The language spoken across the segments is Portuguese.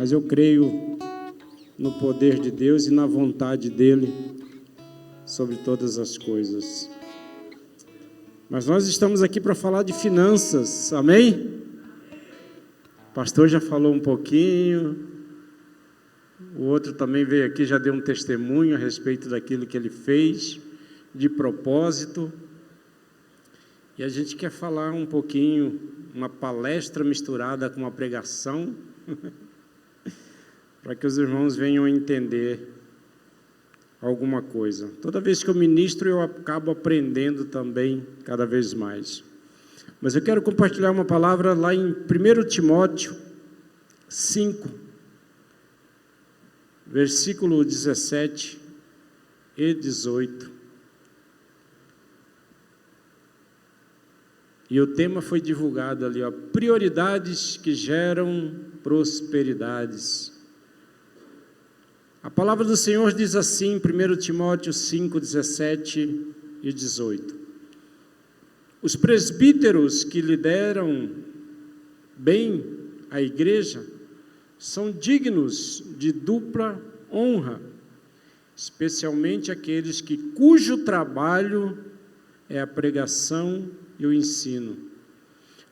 mas eu creio no poder de Deus e na vontade dEle sobre todas as coisas. Mas nós estamos aqui para falar de finanças, amém? O pastor já falou um pouquinho, o outro também veio aqui, já deu um testemunho a respeito daquilo que ele fez, de propósito. E a gente quer falar um pouquinho, uma palestra misturada com uma pregação, para que os irmãos venham entender alguma coisa. Toda vez que eu ministro, eu acabo aprendendo também cada vez mais. Mas eu quero compartilhar uma palavra lá em 1 Timóteo 5, versículo 17 e 18. E o tema foi divulgado ali, ó, prioridades que geram prosperidades. A palavra do Senhor diz assim, 1 Timóteo 5, 17 e 18. Os presbíteros que lideram bem a igreja são dignos de dupla honra, especialmente aqueles cujo trabalho é a pregação e o ensino.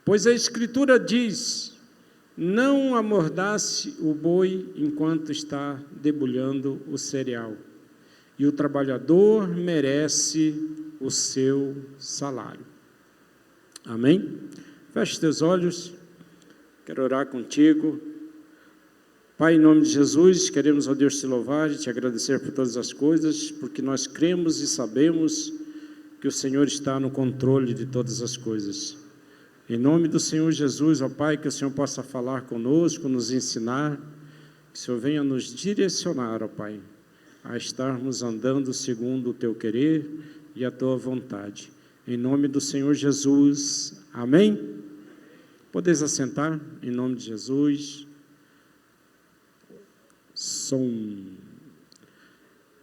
Pois a Escritura diz: não amordace o boi enquanto está debulhando o cereal, e o trabalhador merece o seu salário. Amém? Feche teus olhos, quero orar contigo. Pai, em nome de Jesus, queremos, ó Deus, te louvar e te agradecer por todas as coisas, porque nós cremos e sabemos que o Senhor está no controle de todas as coisas. Em nome do Senhor Jesus, ó Pai, que o Senhor possa falar conosco, nos ensinar, que o Senhor venha nos direcionar, ó Pai, a estarmos andando segundo o Teu querer e a Tua vontade. Em nome do Senhor Jesus, amém? Podeis assentar, em nome de Jesus.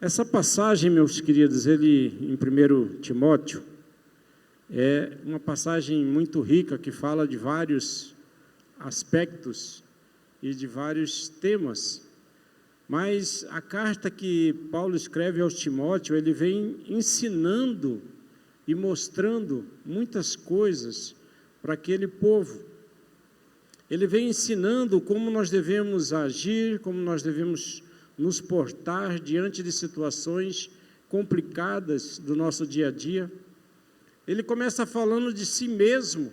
Essa passagem, meus queridos, em 1 Timóteo, é uma passagem muito rica que fala de vários aspectos e de vários temas. Mas a carta que Paulo escreve aos Timóteo, ele vem ensinando e mostrando muitas coisas para aquele povo. Ele vem ensinando como nós devemos agir, como nós devemos nos portar diante de situações complicadas do nosso dia a dia. Ele começa falando de si mesmo,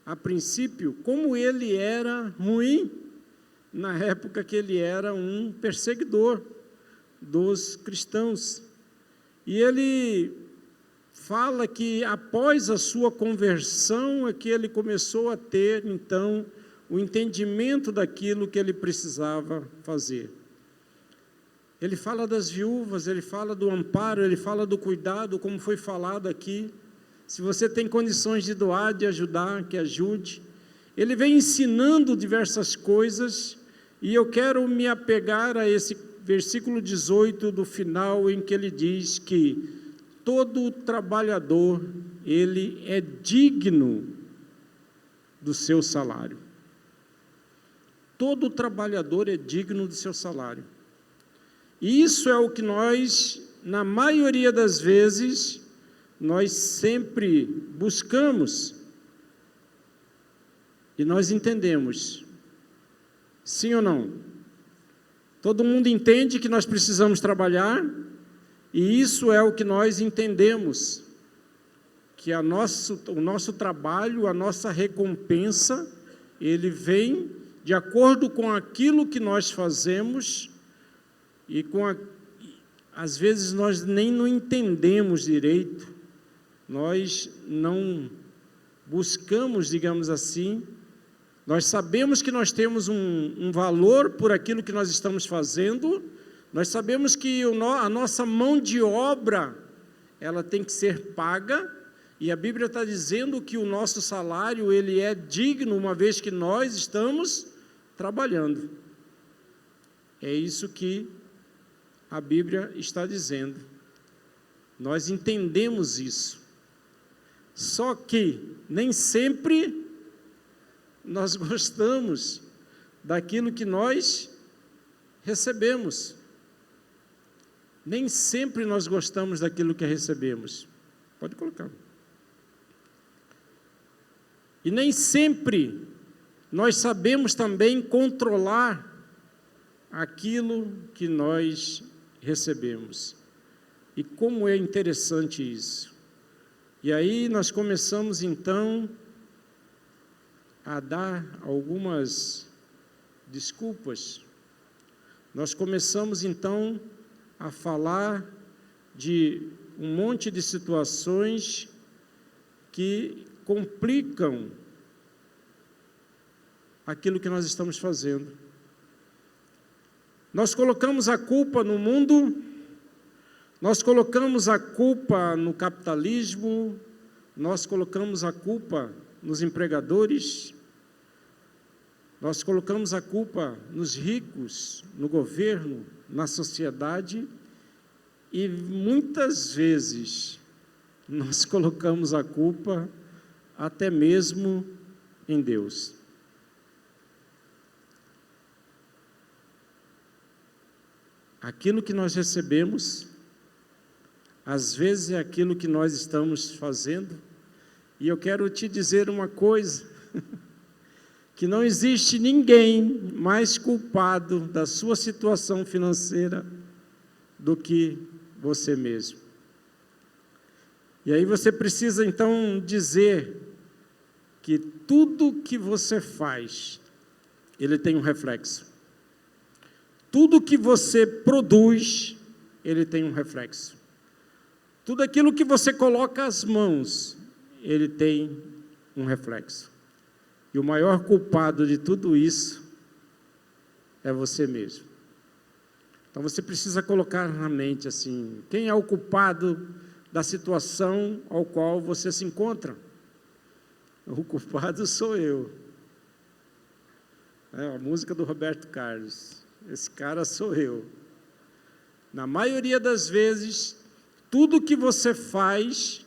a princípio, como ele era ruim na época que ele era um perseguidor dos cristãos. E ele fala que após a sua conversão é que ele começou a ter, então, o entendimento daquilo que ele precisava fazer. Ele fala das viúvas, ele fala do amparo, ele fala do cuidado, como foi falado aqui. Se você tem condições de doar, de ajudar, que ajude. Ele vem ensinando diversas coisas, e eu quero me apegar a esse versículo 18 do final, em que ele diz que todo trabalhador, ele é digno do seu salário. Todo trabalhador é digno do seu salário. E isso é o que nós, na maioria das vezes, nós sempre buscamos. E nós entendemos. Sim ou não? Todo mundo entende que nós precisamos trabalhar, e isso é o que nós entendemos, que o nosso trabalho, a nossa recompensa, ele vem de acordo com aquilo que nós fazemos, e às vezes nós nem não entendemos direito, nós não buscamos, digamos assim, nós sabemos que nós temos um valor por aquilo que nós estamos fazendo, nós sabemos que a nossa mão de obra, ela tem que ser paga, e a Bíblia está dizendo que o nosso salário, ele é digno, uma vez que nós estamos trabalhando. É isso que a Bíblia está dizendo. Nós entendemos isso. Só que nem sempre nós gostamos daquilo que nós recebemos. Nem sempre nós gostamos daquilo que recebemos. Pode colocar. E nem sempre nós sabemos também controlar aquilo que nós recebemos. E como é interessante isso. E aí nós começamos então a dar algumas desculpas. Nós começamos então a falar de um monte de situações que complicam aquilo que nós estamos fazendo. Nós colocamos a culpa no mundo, nós colocamos a culpa no capitalismo, nós colocamos a culpa nos empregadores, nós colocamos a culpa nos ricos, no governo, na sociedade, e muitas vezes nós colocamos a culpa até mesmo em Deus. Aquilo que nós recebemos, às vezes é aquilo que nós estamos fazendo, e eu quero te dizer uma coisa, que não existe ninguém mais culpado da sua situação financeira do que você mesmo. E aí você precisa então dizer que tudo que você faz, ele tem um reflexo. Tudo que você produz, ele tem um reflexo. Tudo aquilo que você coloca as mãos, ele tem um reflexo. E o maior culpado de tudo isso é você mesmo. Então você precisa colocar na mente assim, quem é o culpado da situação ao qual você se encontra? O culpado sou eu. É a música do Roberto Carlos. Esse cara sou eu. Na maioria das vezes, tudo que você faz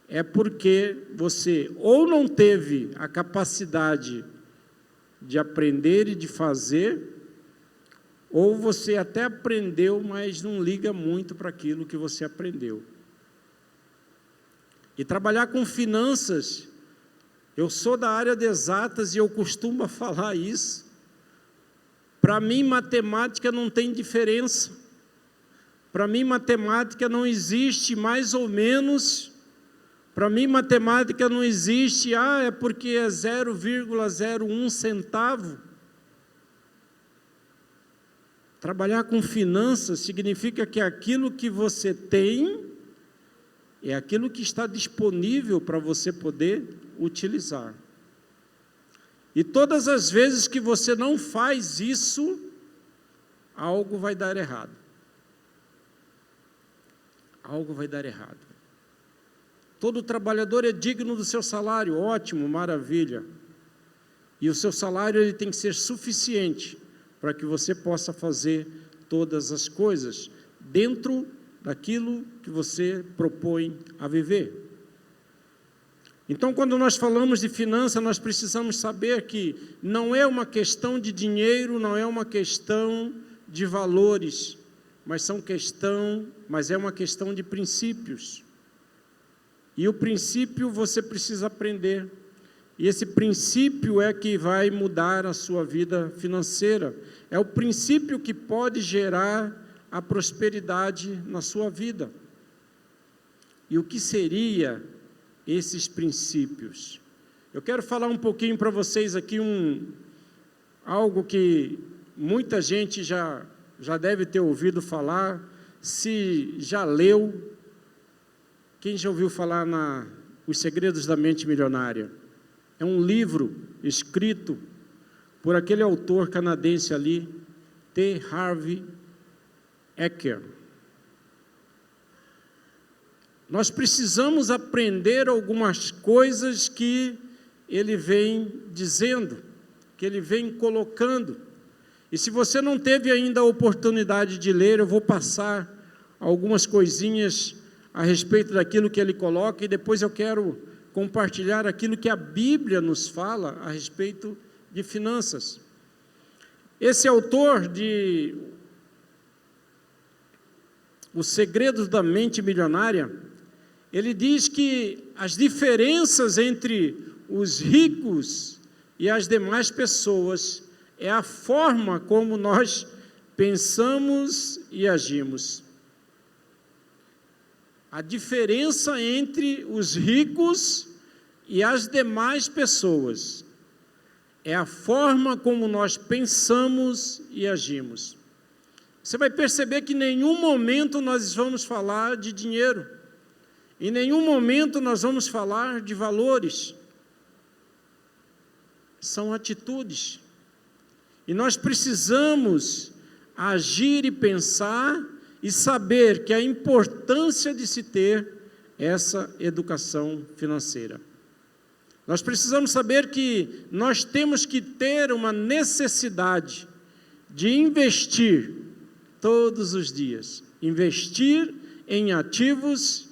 é porque você ou não teve a capacidade de aprender e de fazer, ou você até aprendeu, mas não liga muito para aquilo que você aprendeu. E trabalhar com finanças, eu sou da área de exatas e eu costumo falar isso. Para mim, matemática não tem diferença. Para mim, matemática não existe mais ou menos. Para mim, matemática não existe, é porque é 0,01 centavo. Trabalhar com finanças significa que aquilo que você tem é aquilo que está disponível para você poder utilizar. E todas as vezes que você não faz isso, algo vai dar errado. Algo vai dar errado. Todo trabalhador é digno do seu salário, ótimo, maravilha. E o seu salário ele tem que ser suficiente para que você possa fazer todas as coisas dentro daquilo que você propõe a viver. Então, quando nós falamos de finança, nós precisamos saber que não é uma questão de dinheiro, não é uma questão de valores, mas é uma questão de princípios. E o princípio você precisa aprender. E esse princípio é que vai mudar a sua vida financeira. É o princípio que pode gerar a prosperidade na sua vida. E o que seria esses princípios? Eu quero falar um pouquinho para vocês aqui algo que muita gente já deve ter ouvido falar, se já leu. Quem já ouviu falar Os Segredos da Mente Milionária? É um livro escrito por aquele autor canadense ali, T. Harv Eker. Nós precisamos aprender algumas coisas que ele vem dizendo, que ele vem colocando. E se você não teve ainda a oportunidade de ler, eu vou passar algumas coisinhas a respeito daquilo que ele coloca, e depois eu quero compartilhar aquilo que a Bíblia nos fala a respeito de finanças. Esse autor de Os Segredos da Mente Milionária, ele diz que as diferenças entre os ricos e as demais pessoas é a forma como nós pensamos e agimos. A diferença entre os ricos e as demais pessoas é a forma como nós pensamos e agimos. Você vai perceber que em nenhum momento nós vamos falar de dinheiro, em nenhum momento nós vamos falar de valores. São atitudes. E nós precisamos agir e pensar e saber que a importância de se ter essa educação financeira. Nós precisamos saber que nós temos que ter uma necessidade de investir todos os dias, investir em ativos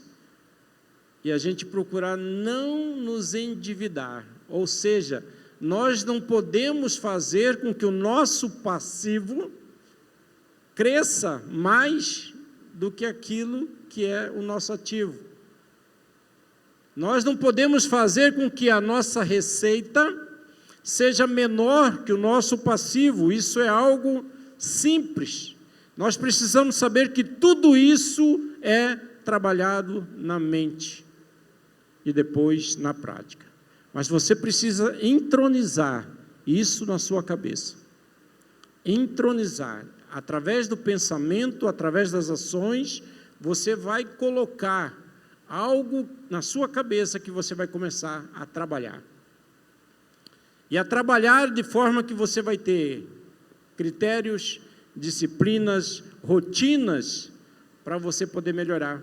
e a gente procurar não nos endividar, ou seja, nós não podemos fazer com que o nosso passivo cresça mais do que aquilo que é o nosso ativo. Nós não podemos fazer com que a nossa receita seja menor que o nosso passivo, isso é algo simples. Nós precisamos saber que tudo isso é trabalhado na mente e depois na prática. Mas você precisa entronizar isso na sua cabeça. Entronizar. Através do pensamento, através das ações, você vai colocar algo na sua cabeça que você vai começar a trabalhar. E a trabalhar de forma que você vai ter critérios, disciplinas, rotinas para você poder melhorar.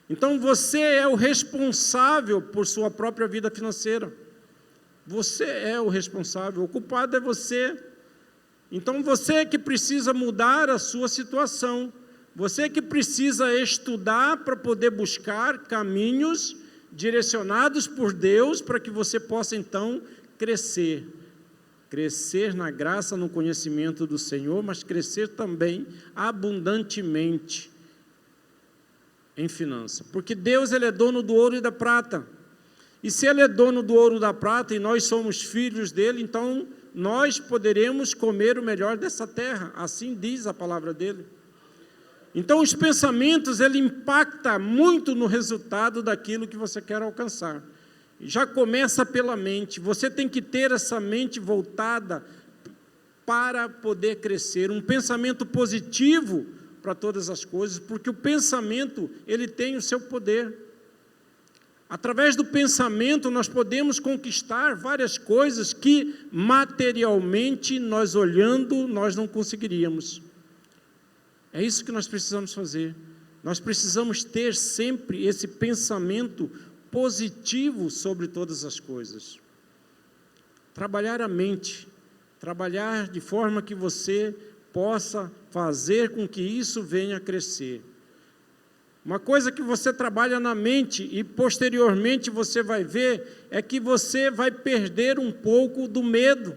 Então você é o responsável por sua própria vida financeira. Você é o responsável, o culpado é você. Então você que precisa mudar a sua situação, você que precisa estudar para poder buscar caminhos direcionados por Deus para que você possa então crescer na graça, no conhecimento do Senhor, mas crescer também abundantemente em finança, porque Deus ele é dono do ouro e da prata, e se Ele é dono do ouro e da prata, e nós somos filhos dEle, então nós poderemos comer o melhor dessa terra, assim diz a palavra dEle. Então os pensamentos, ele impacta muito no resultado daquilo que você quer alcançar. Já começa pela mente, você tem que ter essa mente voltada para poder crescer, um pensamento positivo para todas as coisas, porque o pensamento, ele tem o seu poder. Através do pensamento, nós podemos conquistar várias coisas que, materialmente, nós olhando, nós não conseguiríamos. É isso que nós precisamos fazer. Nós precisamos ter sempre esse pensamento positivo sobre todas as coisas. Trabalhar a mente, trabalhar de forma que você possa fazer com que isso venha a crescer. Uma coisa que você trabalha na mente e posteriormente você vai ver é que você vai perder um pouco do medo.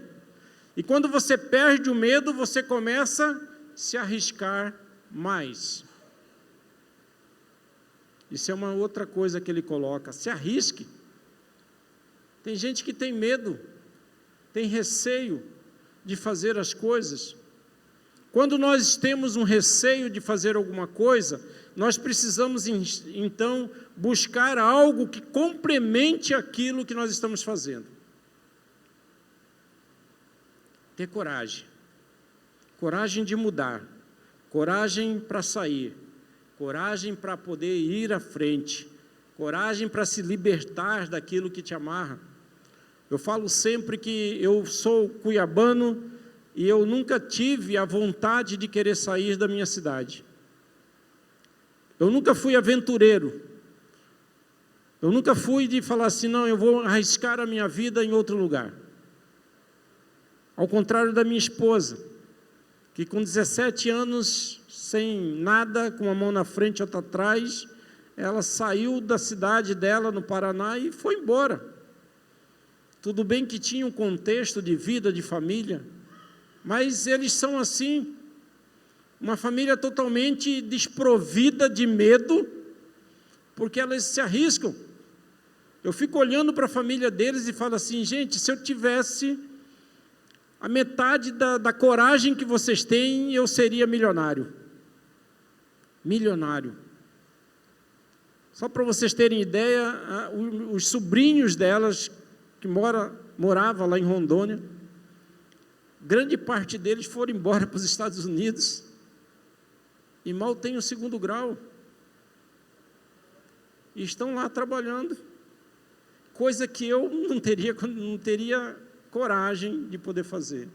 E quando você perde o medo, você começa a se arriscar mais. Isso é uma outra coisa que ele coloca, se arrisque. Tem gente que tem medo, tem receio de fazer as coisas. Quando nós temos um receio de fazer alguma coisa, nós precisamos então buscar algo que complemente aquilo que nós estamos fazendo. Ter coragem. Coragem de mudar. Coragem para sair. Coragem para poder ir à frente. Coragem para se libertar daquilo que te amarra. Eu falo sempre que eu sou cuiabano e eu nunca tive a vontade de querer sair da minha cidade. Eu nunca fui aventureiro. Eu nunca fui de falar assim, não, eu vou arriscar a minha vida em outro lugar. Ao contrário da minha esposa, que com 17 anos, sem nada, com uma mão na frente e outra atrás, ela saiu da cidade dela, no Paraná, e foi embora. Tudo bem que tinha um contexto de vida, de família, Mas eles são assim, uma família totalmente desprovida de medo, porque elas se arriscam. Eu fico olhando para a família deles e falo assim, gente, se eu tivesse a metade da coragem que vocês têm, eu seria milionário. Milionário. Só para vocês terem ideia, os sobrinhos delas, que moravam lá em Rondônia, grande parte deles foram embora para os Estados Unidos e mal têm o 2º grau. E estão lá trabalhando, coisa que eu não teria coragem de poder fazer.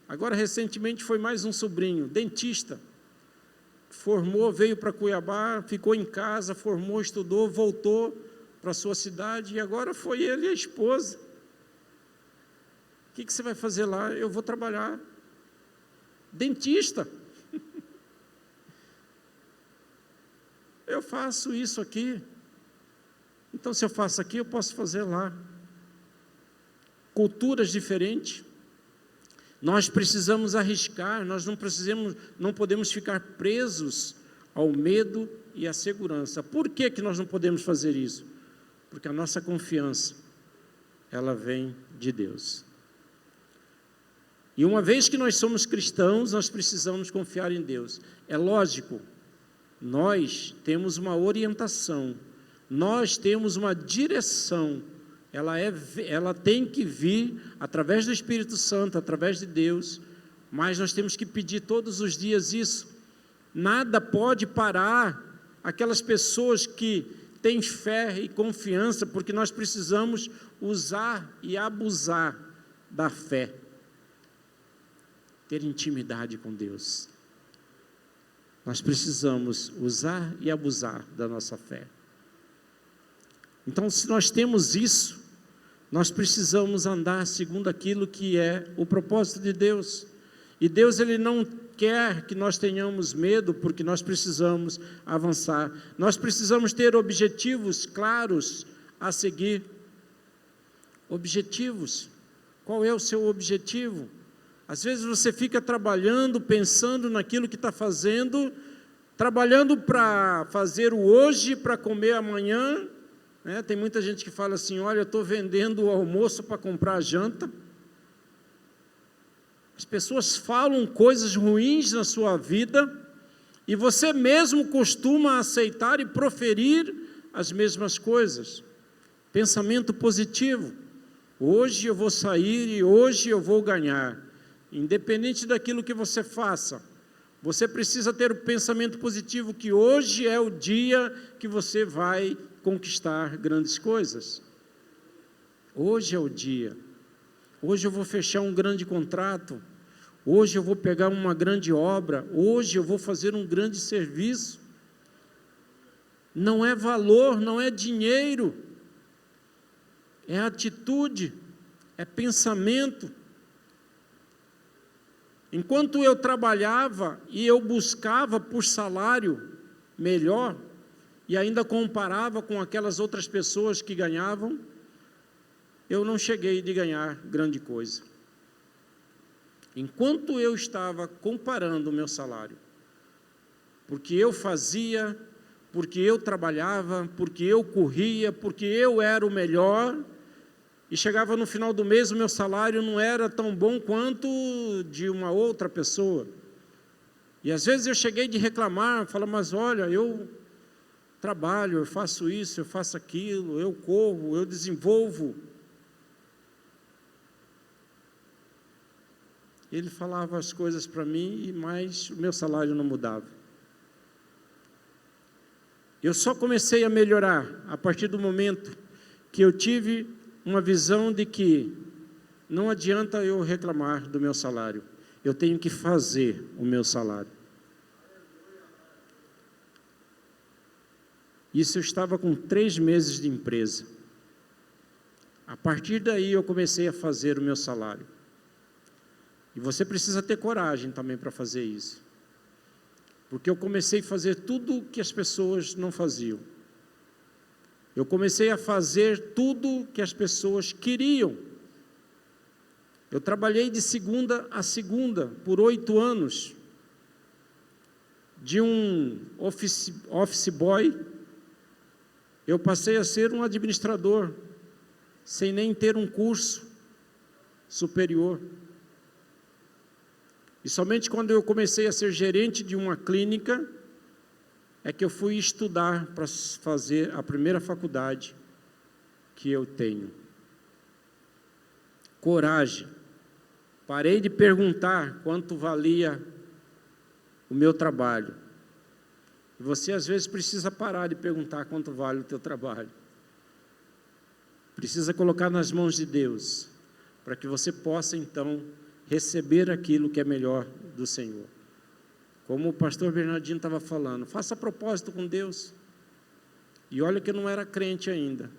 Agora, recentemente, foi mais um sobrinho, dentista, formou, veio para Cuiabá, ficou em casa, formou, estudou, voltou para a sua cidade, e agora foi ele e a esposa. O que você vai fazer lá? Eu vou trabalhar. Dentista. Eu faço isso aqui. Então, se eu faço aqui, eu posso fazer lá. Culturas diferentes. Nós precisamos arriscar, nós não podemos ficar presos ao medo e à segurança. Por que nós não podemos fazer isso? Porque a nossa confiança, ela vem de Deus. E uma vez que nós somos cristãos, nós precisamos confiar em Deus. É lógico, nós temos uma orientação, nós temos uma direção, ela tem que vir através do Espírito Santo, através de Deus, mas nós temos que pedir todos os dias isso. Nada pode parar aquelas pessoas que têm fé e confiança, porque nós precisamos usar e abusar da fé. Ter intimidade com Deus. Nós precisamos usar e abusar da nossa fé. Então, se nós temos isso, nós precisamos andar segundo aquilo que é o propósito de Deus. E Deus, Ele não quer que nós tenhamos medo, porque nós precisamos avançar. Nós precisamos ter objetivos claros a seguir. Objetivos. Qual é o seu objetivo? Às vezes você fica trabalhando, pensando naquilo que está fazendo, trabalhando para fazer o hoje, para comer amanhã. Tem muita gente que fala assim, olha, eu estou vendendo o almoço para comprar a janta. As pessoas falam coisas ruins na sua vida, e você mesmo costuma aceitar e proferir as mesmas coisas. Pensamento positivo. Hoje eu vou sair e hoje eu vou ganhar. Independente daquilo que você faça, você precisa ter o pensamento positivo que hoje é o dia que você vai conquistar grandes coisas. Hoje é o dia. Hoje eu vou fechar um grande contrato. Hoje eu vou pegar uma grande obra. Hoje eu vou fazer um grande serviço. Não é valor, não é dinheiro. É atitude, é pensamento. Enquanto eu trabalhava e eu buscava por salário melhor, e ainda comparava com aquelas outras pessoas que ganhavam, eu não cheguei de ganhar grande coisa. Enquanto eu estava comparando o meu salário, porque eu fazia, porque eu trabalhava, porque eu corria, porque eu era o melhor, e chegava no final do mês, o meu salário não era tão bom quanto de uma outra pessoa. E às vezes eu cheguei de reclamar, falar, mas olha, eu trabalho, eu faço isso, eu faço aquilo, eu corro, eu desenvolvo. Ele falava as coisas para mim, mas o meu salário não mudava. Eu só comecei a melhorar a partir do momento que eu tive uma visão de que não adianta eu reclamar do meu salário, eu tenho que fazer o meu salário. Isso eu estava com 3 meses de empresa. A partir daí eu comecei a fazer o meu salário. E você precisa ter coragem também para fazer isso. Porque eu comecei a fazer tudo o que as pessoas não faziam. Eu comecei a fazer tudo que as pessoas queriam. Eu trabalhei de segunda a segunda, por 8 anos. De um office boy, eu passei a ser um administrador, sem nem ter um curso superior. E somente quando eu comecei a ser gerente de uma clínica, é que eu fui estudar para fazer a primeira faculdade que eu tenho. Coragem. Parei de perguntar quanto valia o meu trabalho. E você às vezes precisa parar de perguntar quanto vale o teu trabalho. Precisa colocar nas mãos de Deus, para que você possa então receber aquilo que é melhor do Senhor. Como o pastor Bernardino estava falando, faça propósito com Deus. E olha que eu não era crente ainda.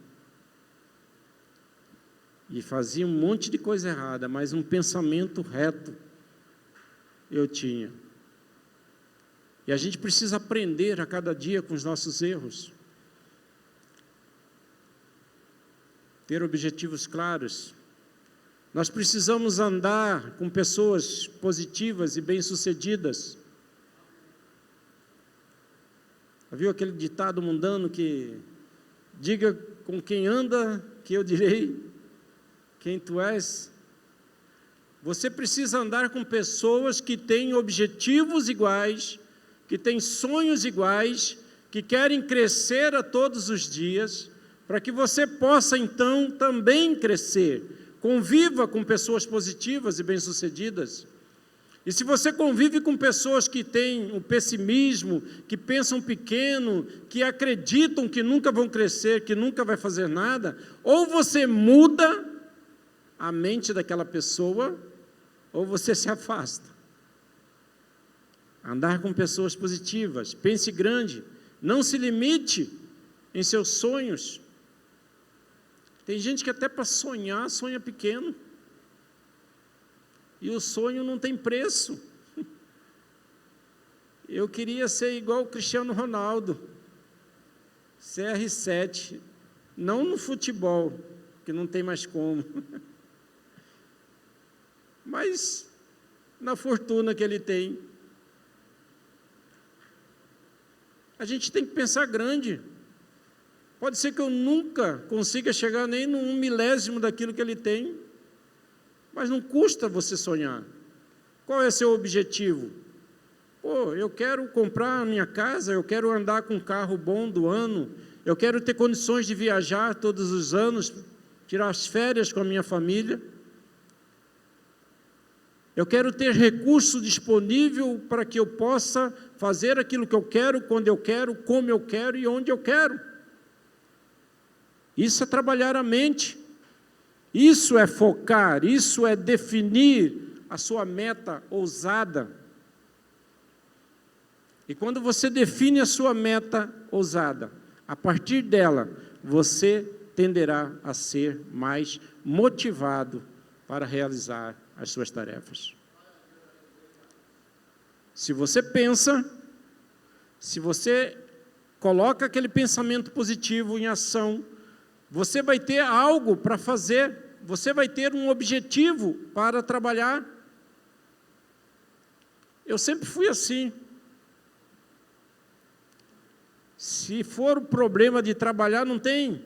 E fazia um monte de coisa errada, mas um pensamento reto eu tinha. E a gente precisa aprender a cada dia com os nossos erros. Ter objetivos claros. Nós precisamos andar com pessoas positivas e bem-sucedidas. Viu aquele ditado mundano que diga com quem anda, que eu direi quem tu és? Você precisa andar com pessoas que têm objetivos iguais, que têm sonhos iguais, que querem crescer a todos os dias, para que você possa então também crescer. Conviva com pessoas positivas e bem-sucedidas. E se você convive com pessoas que têm o pessimismo, que pensam pequeno, que acreditam que nunca vão crescer, que nunca vai fazer nada, ou você muda a mente daquela pessoa, ou você se afasta. Andar com pessoas positivas, pense grande, não se limite em seus sonhos. Tem gente que até para sonhar, sonha pequeno. E o sonho não tem preço. Eu queria ser igual o Cristiano Ronaldo, CR7, não no futebol, que não tem mais como, mas na fortuna que ele tem. A gente tem que pensar grande. Pode ser que eu nunca consiga chegar nem no 1/1000 daquilo que ele tem, mas não custa você sonhar. Qual é seu objetivo? Pô, eu quero comprar a minha casa, eu quero andar com um carro bom do ano, eu quero ter condições de viajar todos os anos, tirar as férias com a minha família. Eu quero ter recurso disponível para que eu possa fazer aquilo que eu quero, quando eu quero, como eu quero e onde eu quero. Isso é trabalhar a mente. Isso é focar, isso é definir a sua meta ousada. E quando você define a sua meta ousada, a partir dela, você tenderá a ser mais motivado para realizar as suas tarefas. Se você pensa, se você coloca aquele pensamento positivo em ação, você vai ter algo para fazer, você vai ter um objetivo para trabalhar. Eu sempre fui assim. Se for o problema de trabalhar, não tem.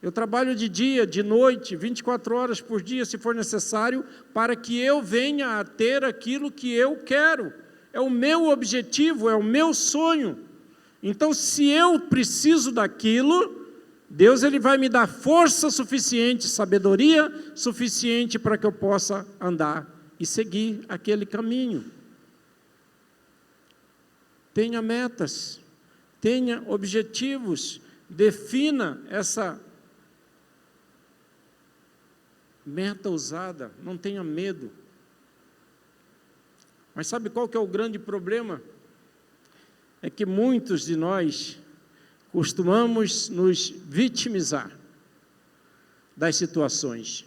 Eu trabalho de dia, de noite, 24 horas por dia, se for necessário, para que eu venha a ter aquilo que eu quero. É o meu objetivo, é o meu sonho. Então, se eu preciso daquilo, Deus ele vai me dar força suficiente, sabedoria suficiente para que eu possa andar e seguir aquele caminho. Tenha metas, tenha objetivos, defina essa meta ousada, não tenha medo. Mas sabe qual que é o grande problema? É que muitos de nós costumamos nos vitimizar das situações.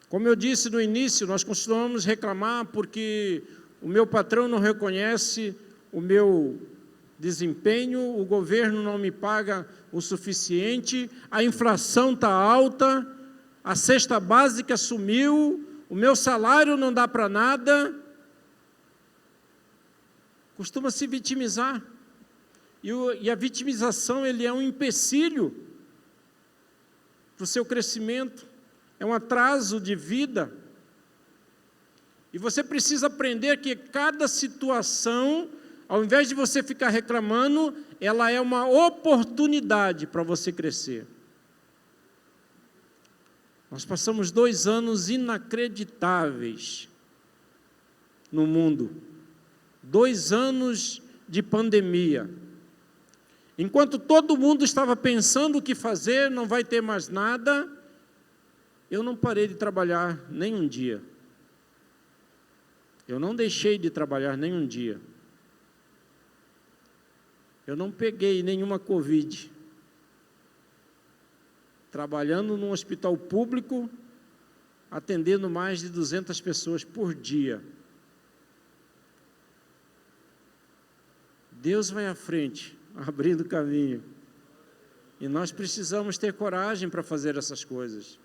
Como eu disse no início, nós costumamos reclamar porque o meu patrão não reconhece o meu desempenho, o governo não me paga o suficiente, a inflação está alta, a cesta básica sumiu, o meu salário não dá para nada, costuma se vitimizar. E a vitimização, ele é um empecilho para o seu crescimento, é um atraso de vida. E você precisa aprender que cada situação, ao invés de você ficar reclamando, ela é uma oportunidade para você crescer. Nós passamos 2 anos inacreditáveis no mundo. 2 anos de pandemia. Enquanto todo mundo estava pensando o que fazer, não vai ter mais nada, eu não parei de trabalhar nem um dia. Eu não deixei de trabalhar nem um dia. Eu não peguei nenhuma Covid. Trabalhando num hospital público, atendendo mais de 200 pessoas por dia. Deus vai à frente, abrindo caminho. E nós precisamos ter coragem para fazer essas coisas.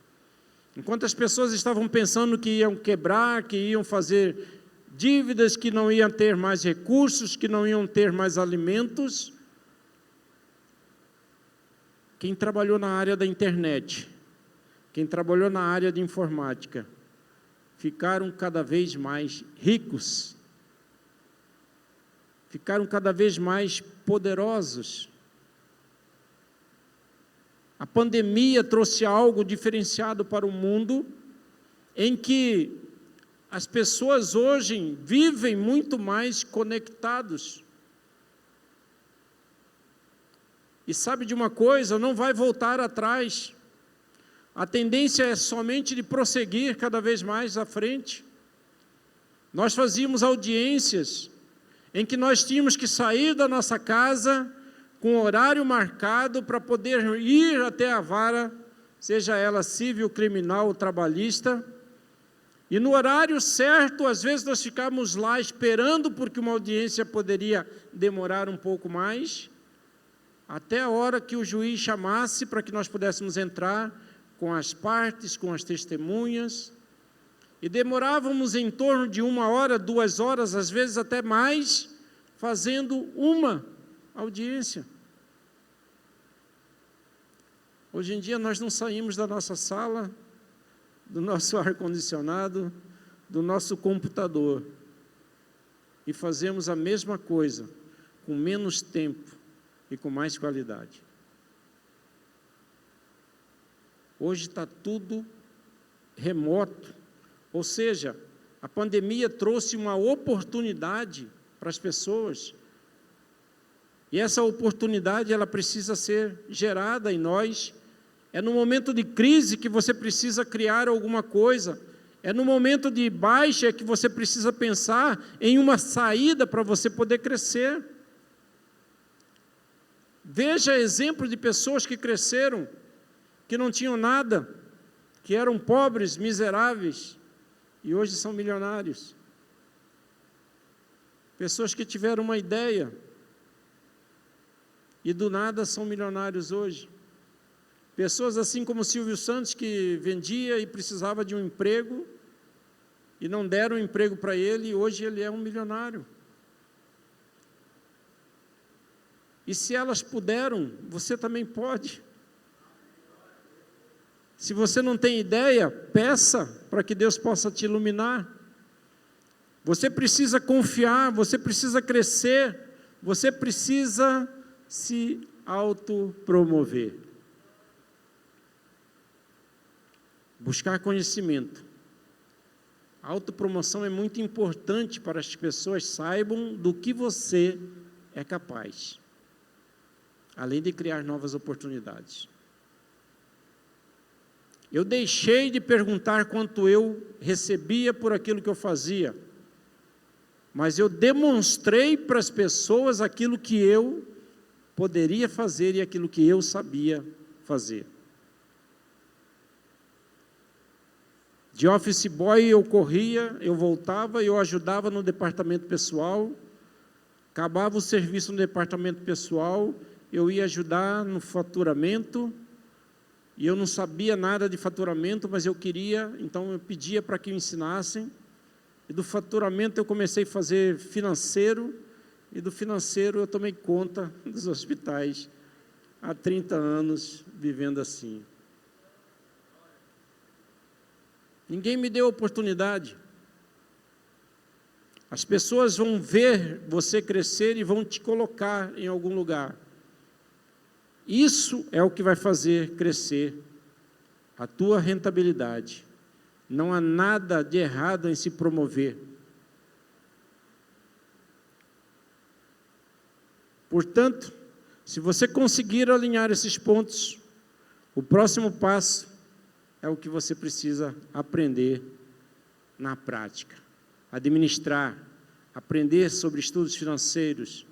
Enquanto as pessoas estavam pensando que iam quebrar, que iam fazer dívidas, que não iam ter mais recursos, que não iam ter mais alimentos, quem trabalhou na área da internet, quem trabalhou na área de informática, ficaram cada vez mais ricos, ficaram cada vez mais poderosos. A pandemia trouxe algo diferenciado para o mundo, em que as pessoas hoje vivem muito mais conectados. E sabe de uma coisa, não vai voltar atrás. A tendência é somente de prosseguir cada vez mais à frente. Nós fazíamos audiências em que nós tínhamos que sair da nossa casa com horário marcado para poder ir até a vara, seja ela civil, criminal ou trabalhista. E no horário certo, às vezes nós ficávamos lá esperando, porque uma audiência poderia demorar um pouco mais, até a hora que o juiz chamasse para que nós pudéssemos entrar com as partes, com as testemunhas. E demorávamos em torno de 1 hora, 2 horas, às vezes até mais, fazendo uma audiência. Hoje em dia nós não saímos da nossa sala, do nosso ar-condicionado, do nosso computador, e fazemos a mesma coisa, com menos tempo e com mais qualidade. Hoje está tudo remoto, ou seja, a pandemia trouxe uma oportunidade para as pessoas, e essa oportunidade ela precisa ser gerada em nós. É no momento de crise que você precisa criar alguma coisa, é no momento de baixa que você precisa pensar em uma saída para você poder crescer. Veja exemplos de pessoas que cresceram, que não tinham nada, que eram pobres, miseráveis, e hoje são milionários. Pessoas que tiveram uma ideia, e do nada são milionários hoje. Pessoas assim como Silvio Santos, que vendia e precisava de um emprego, e não deram um emprego para ele, e hoje ele é um milionário. E se elas puderam, você também pode. Se você não tem ideia, peça para que Deus possa te iluminar. Você precisa confiar, você precisa crescer, você precisa se autopromover. Buscar conhecimento. A autopromoção é muito importante para as pessoas saibam do que você é capaz, além de criar novas oportunidades. Eu deixei de perguntar quanto eu recebia por aquilo que eu fazia, mas eu demonstrei para as pessoas aquilo que eu poderia fazer e aquilo que eu sabia fazer. De office boy eu corria, eu voltava, eu ajudava no departamento pessoal, acabava o serviço no departamento pessoal, eu ia ajudar no faturamento, e eu não sabia nada de faturamento, mas eu queria, então eu pedia para que me ensinassem, e do faturamento eu comecei a fazer financeiro, e do financeiro eu tomei conta dos hospitais, há 30 anos vivendo assim. Ninguém me deu oportunidade. As pessoas vão ver você crescer e vão te colocar em algum lugar. Isso é o que vai fazer crescer a tua rentabilidade. Não há nada de errado em se promover. Portanto, se você conseguir alinhar esses pontos, o próximo passo é o que você precisa aprender na prática. Administrar, aprender sobre estudos financeiros,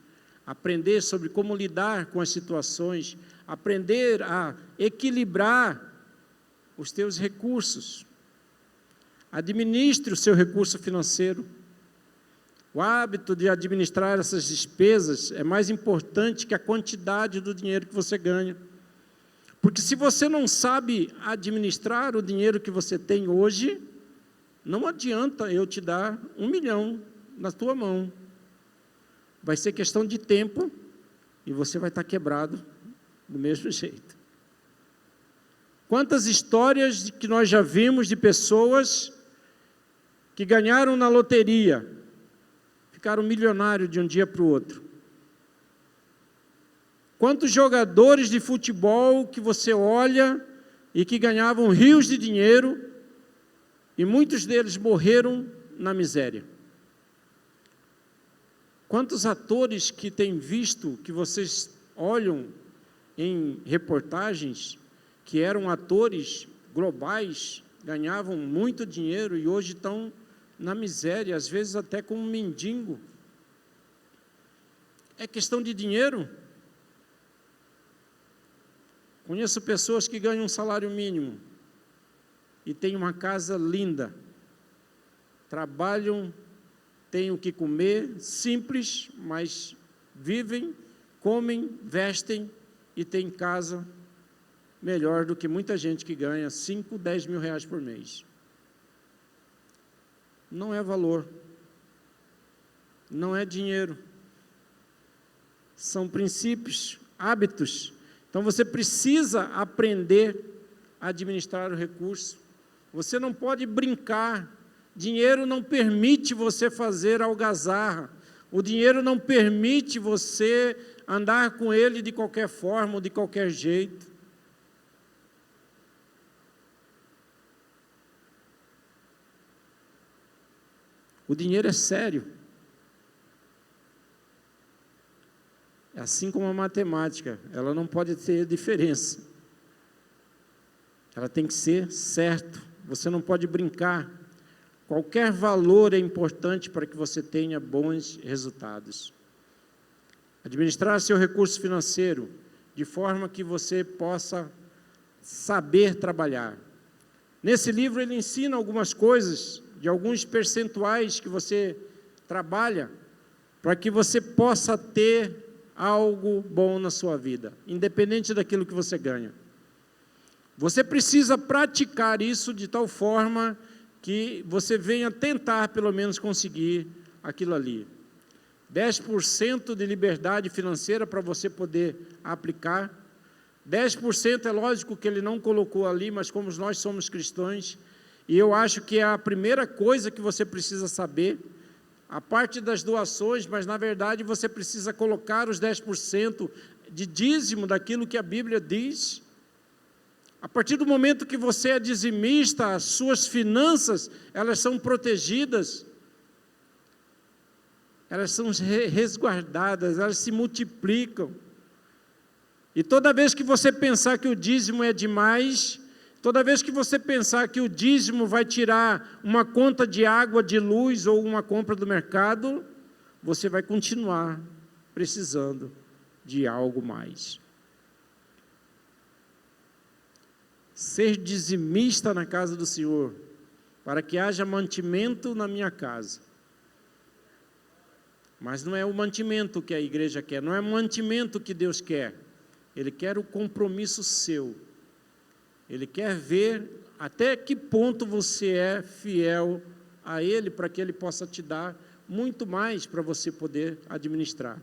aprender sobre como lidar com as situações, aprender a equilibrar os teus recursos. Administre o seu recurso financeiro. O hábito de administrar essas despesas é mais importante que a quantidade do dinheiro que você ganha. Porque se você não sabe administrar o dinheiro que você tem hoje, não adianta eu te dar 1 milhão na tua mão. Vai ser questão de tempo e você vai estar quebrado do mesmo jeito. Quantas histórias que nós já vimos de pessoas que ganharam na loteria, ficaram milionários de um dia para o outro. Quantos jogadores de futebol que você olha e que ganhavam rios de dinheiro e muitos deles morreram na miséria. Quantos atores que têm visto, que vocês olham em reportagens, que eram atores globais, ganhavam muito dinheiro e hoje estão na miséria, às vezes até como um mendigo. É questão de dinheiro? Conheço pessoas que ganham um salário mínimo e têm uma casa linda, trabalham, têm o que comer, simples, mas vivem, comem, vestem e têm casa melhor do que muita gente que ganha 5, 10 mil reais por mês. Não é valor, não é dinheiro, são princípios, hábitos. Então você precisa aprender a administrar o recurso. Você não pode brincar. Dinheiro não permite você fazer algazarra. O dinheiro não permite você andar com ele de qualquer forma ou de qualquer jeito. O dinheiro é sério. É assim como a matemática, ela não pode ter diferença. Ela tem que ser certo. Você não pode brincar. Qualquer valor é importante para que você tenha bons resultados. Administrar seu recurso financeiro de forma que você possa saber trabalhar. Nesse livro ele ensina algumas coisas, de alguns percentuais que você trabalha, para que você possa ter algo bom na sua vida, independente daquilo que você ganha. Você precisa praticar isso de tal forma que você venha tentar, pelo menos, conseguir aquilo ali. 10% de liberdade financeira para você poder aplicar. 10% é lógico que ele não colocou ali, mas como nós somos cristãos, e eu acho que é a primeira coisa que você precisa saber, a parte das doações, mas na verdade você precisa colocar os 10% de dízimo daquilo que a Bíblia diz. A partir do momento que você é dizimista, as suas finanças, elas são protegidas, elas são resguardadas, elas se multiplicam. E toda vez que você pensar que o dízimo é demais, toda vez que você pensar que o dízimo vai tirar uma conta de água, de luz ou uma compra do mercado, você vai continuar precisando de algo mais. Ser dizimista na casa do Senhor, para que haja mantimento na minha casa. Mas não é o mantimento que a igreja quer, não é o mantimento que Deus quer. Ele quer o compromisso seu Ele quer ver até que ponto você é fiel a Ele, para que Ele possa te dar muito mais para você poder administrar.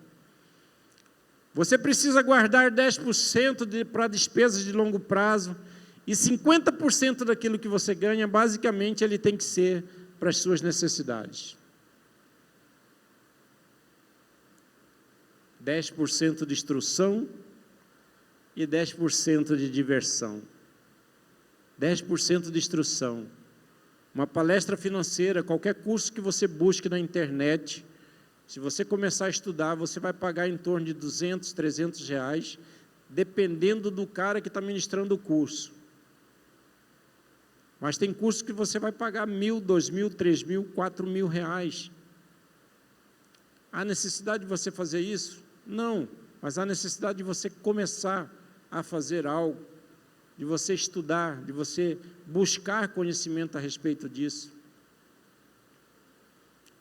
Você precisa guardar 10% para despesas de longo prazo, e 50% daquilo que você ganha, basicamente, ele tem que ser para as suas necessidades. 10% de instrução e 10% de diversão. 10% de instrução. Uma palestra financeira, qualquer curso que você busque na internet, se você começar a estudar, você vai pagar em torno de 200, 300 reais, dependendo do cara que está ministrando o curso. Mas tem curso que você vai pagar 1.000, 2.000, 3.000, 4.000 reais. Há necessidade de você fazer isso? Não, mas há necessidade de você começar a fazer algo, de você estudar, de você buscar conhecimento a respeito disso.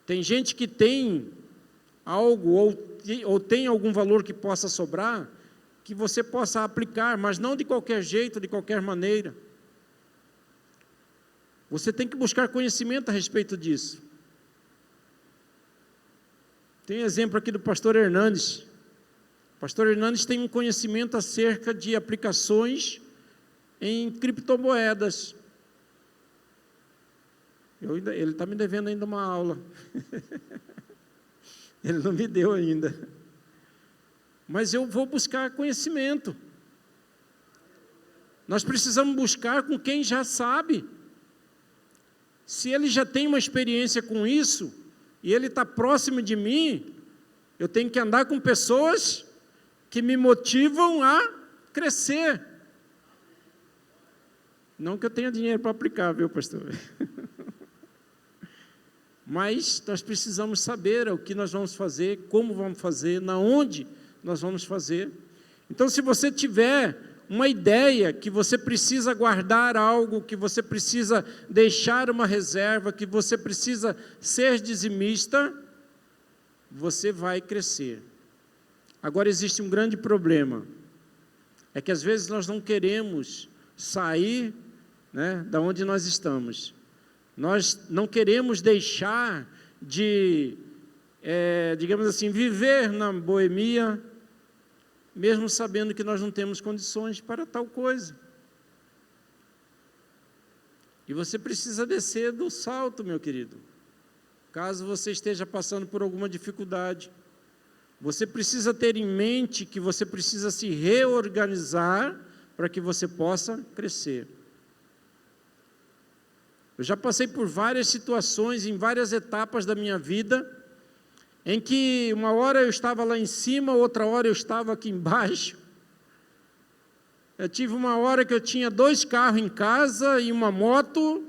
Tem gente que tem algo ou tem algum valor que possa sobrar, que você possa aplicar, mas não de qualquer jeito, de qualquer maneira. Você tem que buscar conhecimento a respeito disso. Tem exemplo aqui do pastor Hernandes. O pastor Hernandes tem um conhecimento acerca de aplicações em criptomoedas. Ele está me devendo ainda uma aula. Ele não me deu ainda. Mas eu vou buscar conhecimento. Nós precisamos buscar com quem já sabe. Se ele já tem uma experiência com isso, e ele está próximo de mim, eu tenho que andar com pessoas que me motivam a crescer. Não que eu tenha dinheiro para aplicar, viu, pastor? Mas nós precisamos saber o que nós vamos fazer, como vamos fazer, na onde nós vamos fazer. Então, se você tiver uma ideia que você precisa guardar algo, que você precisa deixar uma reserva, que você precisa ser dizimista, você vai crescer. Agora, existe um grande problema, é que às vezes nós não queremos sair, da onde nós estamos. Nós não queremos deixar de, digamos assim, viver na boemia, mesmo sabendo que nós não temos condições para tal coisa. E você precisa descer do salto, meu querido. Caso você esteja passando por alguma dificuldade, você precisa ter em mente que você precisa se reorganizar para que você possa crescer. Eu já passei por várias situações, em várias etapas da minha vida, em que uma hora eu estava lá em cima, outra hora eu estava aqui embaixo. Eu tive uma hora que eu tinha 2 carros em casa e uma moto,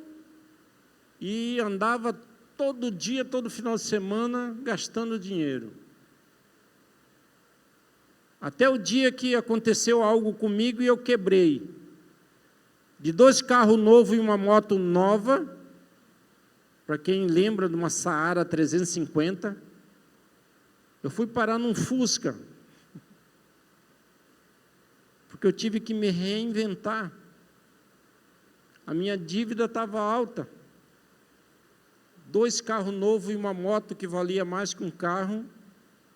e andava todo dia, todo final de semana, gastando dinheiro. Até o dia que aconteceu algo comigo e eu quebrei. De 2 carros novos e uma moto nova, para quem lembra de uma Saara 350, eu fui parar num Fusca, porque eu tive que me reinventar. A minha dívida estava alta. 2 carros novos e uma moto que valia mais que um carro,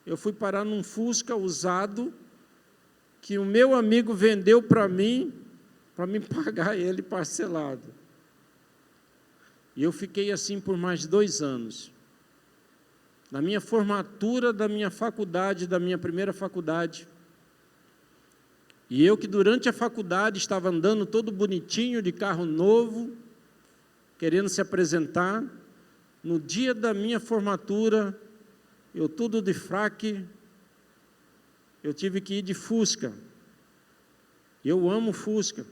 eu fui parar num Fusca usado, que o meu amigo vendeu para mim pagar ele parcelado. E eu fiquei assim por mais 2 anos. Na minha formatura da minha faculdade, da minha primeira faculdade, e eu que durante a faculdade estava andando todo bonitinho, de carro novo, querendo se apresentar, no dia da minha formatura, eu tudo de fraque, eu tive que ir de Fusca. Eu amo Fusca.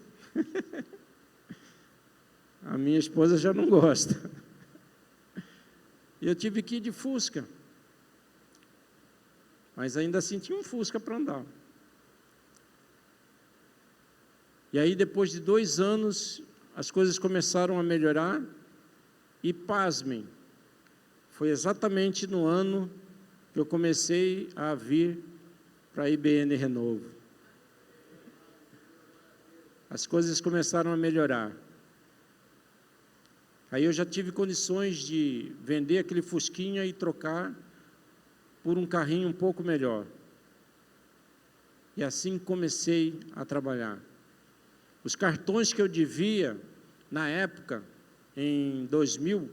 A minha esposa já não gosta. E eu tive que ir de Fusca. Mas ainda assim tinha um Fusca para andar. E aí, depois de 2 anos, as coisas começaram a melhorar. E pasmem, foi exatamente no ano que eu comecei a vir para a IBN Renovo. as coisas começaram a melhorar. Aí eu já tive condições de vender aquele Fusquinha e trocar por um carrinho um pouco melhor. E assim comecei a trabalhar. Os cartões que eu devia, na época, em 2000,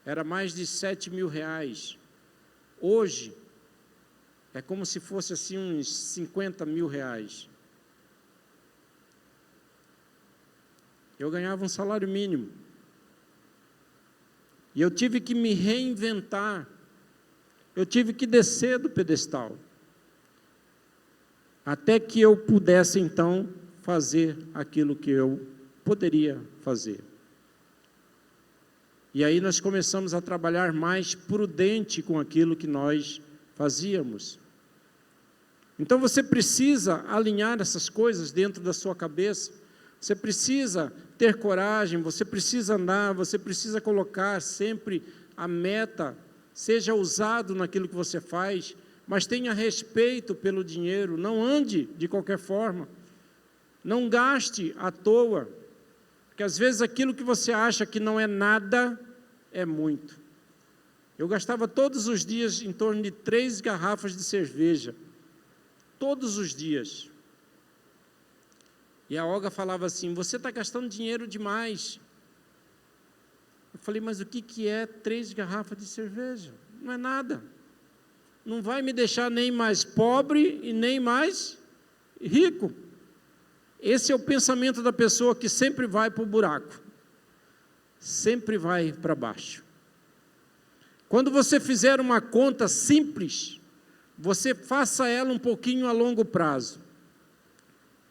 era mais de 7 mil reais. Hoje, é como se fosse assim uns 50 mil reais. Eu ganhava um salário mínimo. E eu tive que me reinventar. Eu tive que descer do pedestal. Até que eu pudesse, então, fazer aquilo que eu poderia fazer. E aí nós começamos a trabalhar mais prudente com aquilo que nós fazíamos. Então você precisa alinhar essas coisas dentro da sua cabeça. Você precisa ter coragem, você precisa andar, você precisa colocar sempre a meta, seja ousado naquilo que você faz, mas tenha respeito pelo dinheiro, não ande de qualquer forma, não gaste à toa, porque às vezes aquilo que você acha que não é nada, é muito. Eu gastava todos os dias em torno de 3 garrafas de cerveja, todos os dias. E a Olga falava assim, você está gastando dinheiro demais. Eu falei, mas o que é 3 garrafas de cerveja? Não é nada. Não vai me deixar nem mais pobre e nem mais rico. Esse é o pensamento da pessoa que sempre vai para o buraco. Sempre vai para baixo. Quando você fizer uma conta simples, você faça ela um pouquinho a longo prazo.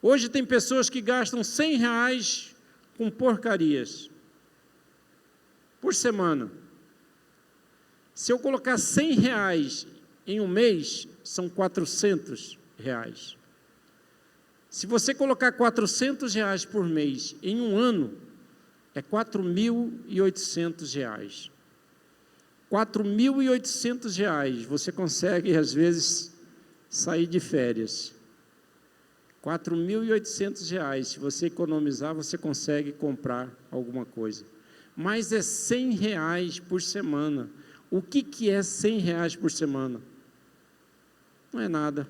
Hoje tem pessoas que gastam 100 reais com porcarias por semana. Se eu colocar 100 reais em um mês, são 400 reais. Se você colocar 400 reais por mês em um ano, é 4.800 reais. 4.800 reais você consegue, às vezes, sair de férias. 4.800 reais, se você economizar, você consegue comprar alguma coisa. Mas é 100 reais por semana. O que é 100 reais por semana? Não é nada.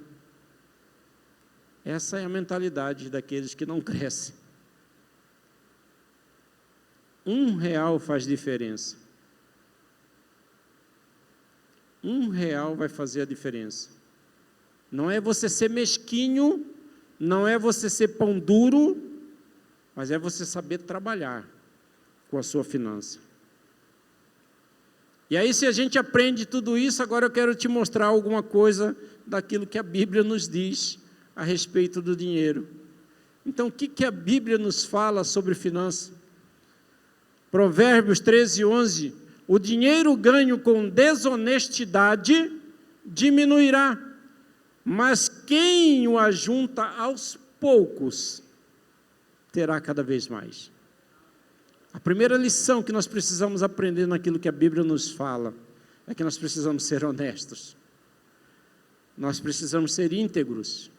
Essa é a mentalidade daqueles que não crescem. R$1 faz diferença. R$1 vai fazer a diferença. Não é você ser mesquinho, não é você ser pão duro, mas é você saber trabalhar com a sua finança. E aí, se a gente aprende tudo isso, agora eu quero te mostrar alguma coisa daquilo que a Bíblia nos diz a respeito do dinheiro. Então, o que a Bíblia nos fala sobre finanças? Provérbios 13:11, o dinheiro ganho com desonestidade diminuirá, mas quem o ajunta aos poucos terá cada vez mais. A primeira lição que nós precisamos aprender naquilo que a Bíblia nos fala é que nós precisamos ser honestos. Nós precisamos ser íntegros.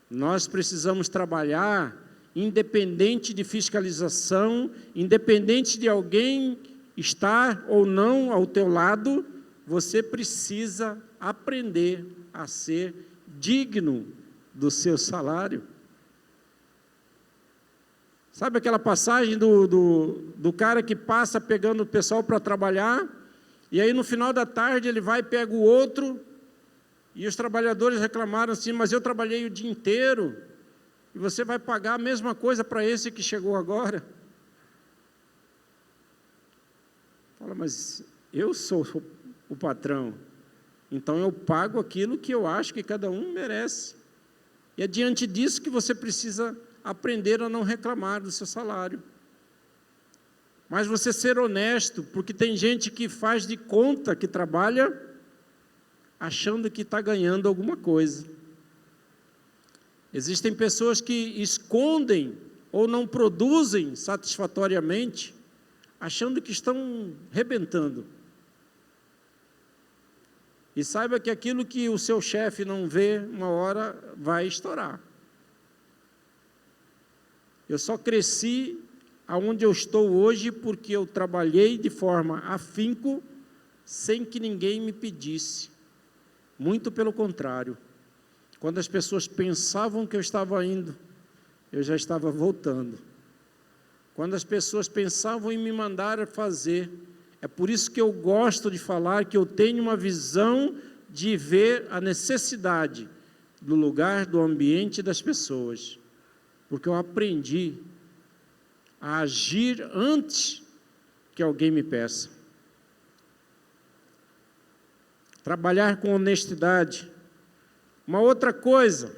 Nós precisamos trabalhar independente de fiscalização, independente de alguém estar ou não ao teu lado, você precisa aprender a ser digno do seu salário. Sabe aquela passagem do cara que passa pegando o pessoal para trabalhar, e aí no final da tarde ele vai e pega o outro, e os trabalhadores reclamaram assim, mas eu trabalhei o dia inteiro, e você vai pagar a mesma coisa para esse que chegou agora? Fala, mas eu sou o patrão, então eu pago aquilo que eu acho que cada um merece. E é diante disso que você precisa aprender a não reclamar do seu salário. Mas você ser honesto, porque tem gente que faz de conta que trabalha, achando que está ganhando alguma coisa. Existem pessoas que escondem ou não produzem satisfatoriamente, achando que estão rebentando. E saiba que aquilo que o seu chefe não vê, uma hora vai estourar. Eu só cresci aonde eu estou hoje porque eu trabalhei de forma afinco, sem que ninguém me pedisse. Muito pelo contrário. Quando as pessoas pensavam que eu estava indo, eu já estava voltando. Quando as pessoas pensavam em me mandar fazer, é por isso que eu gosto de falar que eu tenho uma visão de ver a necessidade do lugar, do ambiente das pessoas, porque eu aprendi a agir antes que alguém me peça. Trabalhar com honestidade. Uma outra coisa